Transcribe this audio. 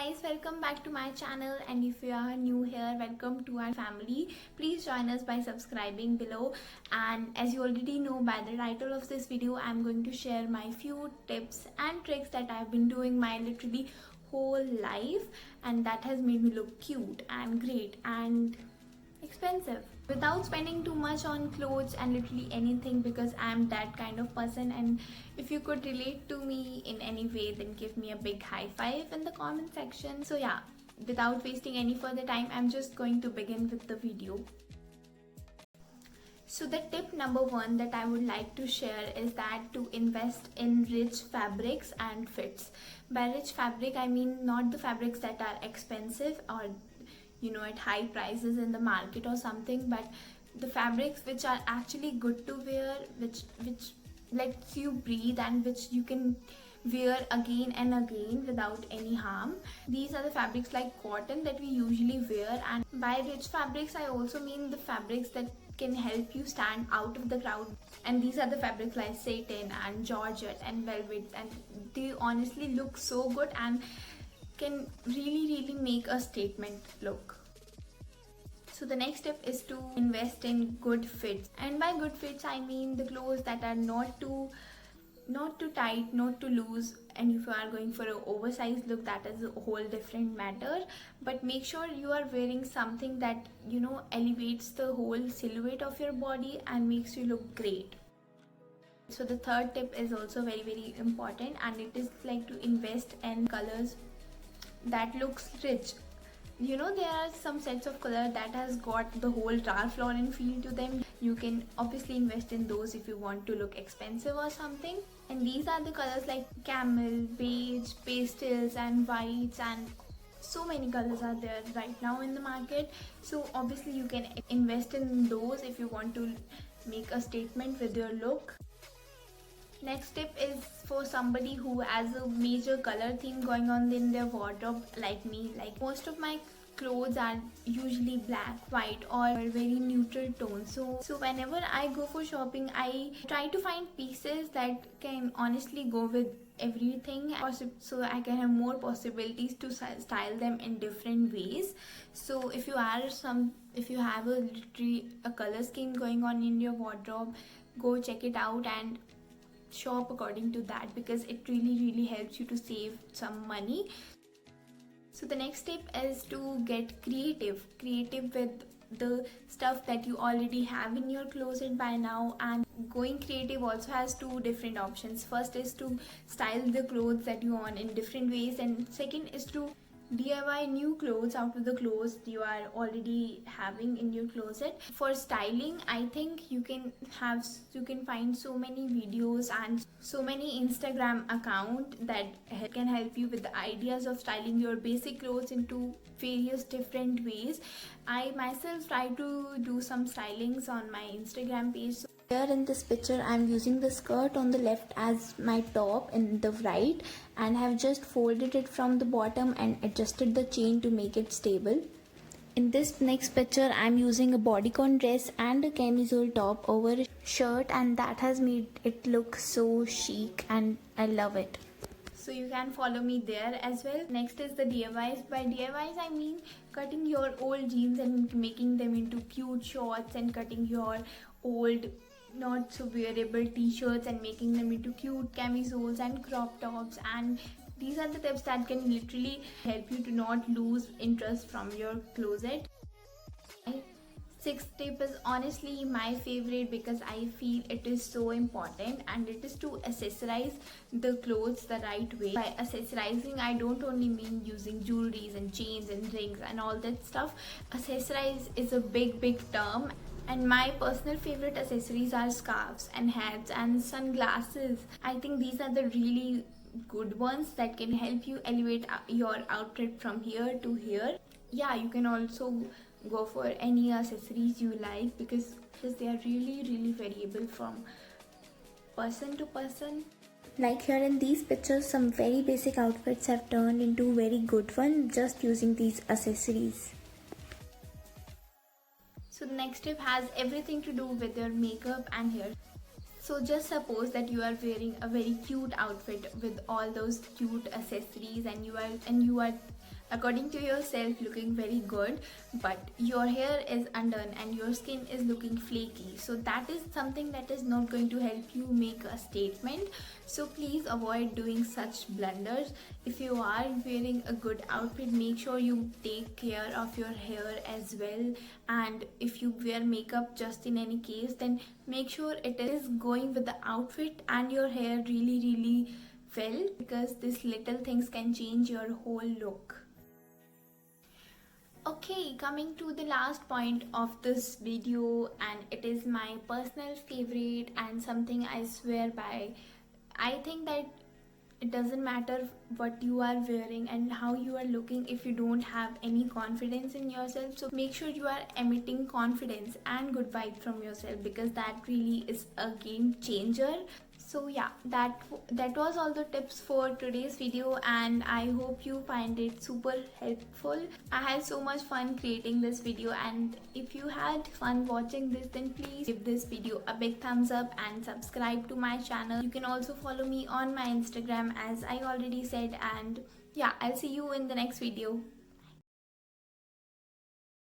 guys, welcome back to my channel, and if you are new here, welcome to our family. Please join us by subscribing below. And as you already know by the title of this video, I'm going to share my few tips and tricks that I've been doing my literally whole life, and that has made me look cute and great and expensive without spending too much on clothes and literally anything, because I'm that kind of person. And if you could relate to me in any way, then give me a big high five in the comment section. So yeah, without wasting any further time, I'm just going to begin with the video. So the tip number one that I would like to share is that to invest in rich fabrics and fits. By rich fabric, I mean not the fabrics that are expensive or at high prices in the market or something, but the fabrics which are actually good to wear, which lets you breathe and which you can wear again and again without any harm. These are the fabrics like cotton that we usually wear. And by rich fabrics, I also mean the fabrics that can help you stand out of the crowd, and these are the fabrics like satin and georgette and velvet, and they honestly look so good and can really make a statement look. So the next step is to invest in good fits, and by good fits I mean the clothes that are not too tight, not too loose. And if you are going for an oversized look, that is a whole different matter, but make sure you are wearing something that elevates the whole silhouette of your body and makes you look great. So the third tip is also very important, and it is like to invest in colors that looks rich. There are some sets of color that has got the whole Ralph Lauren feel to them. You can obviously invest in those if you want to look expensive or something. And these are the colors like camel, beige, pastels and whites, and so many colors are there right now in the market. So obviously you can invest in those if you want to make a statement with your look. Next tip is for somebody who has a major color theme going on in their wardrobe like me. Like most of my clothes are usually black, white or very neutral tones. So whenever I go for shopping, I try to find pieces that can honestly go with everything, so I can have more possibilities to style them in different ways. So if you have a color scheme going on in your wardrobe, go check it out and shop according to that, because it really helps you to save some money. So the next tip is to get creative with the stuff that you already have in your closet by now. And going creative also has two different options. First is to style the clothes that you own in different ways, and second is to DIY new clothes out of the clothes you are already having in your closet. For styling, I think you can find so many videos and so many Instagram accounts that can help you with the ideas of styling your basic clothes into various different ways. I myself try to do some stylings on my Instagram page. Here in this picture, I'm using the skirt on the left as my top in the right, and have just folded it from the bottom and adjusted the chain to make it stable. In this next picture, I'm using a bodycon dress and a camisole top over a shirt, and that has made it look so chic and I love it. So you can follow me there as well. Next is the DIYs. By DIYs, I mean cutting your old jeans and making them into cute shorts, and cutting your old not so wearable t-shirts and making them into cute camisoles and crop tops. And these are the tips that can literally help you to not lose interest from your closet. Sixth tip is honestly my favorite, because I feel it is so important, and it is to accessorize the clothes the right way. By accessorizing, I don't only mean using jewelries and chains and rings and all that stuff. Accessorize is a big term, and my personal favorite accessories are scarves and hats and sunglasses. I think these are the really good ones that can help you elevate your outfit from here to here. Yeah, you can also go for any accessories you like, because they are really variable from person to person. Like here in these pictures, some very basic outfits have turned into very good ones just using these accessories. So the next tip has everything to do with your makeup and hair. So just suppose that you are wearing a very cute outfit with all those cute accessories, and you are according to yourself looking very good, but your hair is undone and your skin is looking flaky. So that is something that is not going to help you make a statement. So please avoid doing such blunders. If you are wearing a good outfit, make sure you take care of your hair as well. And if you wear makeup just in any case, then make sure it is going with the outfit and your hair really well, because these little things can change your whole look. Okay, coming to the last point of this video, and it is my personal favorite and something I swear by. I think that it doesn't matter what you are wearing and how you are looking if you don't have any confidence in yourself. So make sure you are emitting confidence and good vibe from yourself, because that really is a game changer. So yeah, that was all the tips for today's video, and I hope you find it super helpful. I had so much fun creating this video, and if you had fun watching this, then please give this video a big thumbs up and subscribe to my channel. You can also follow me on my Instagram, as I already said, and yeah, I'll see you in the next video.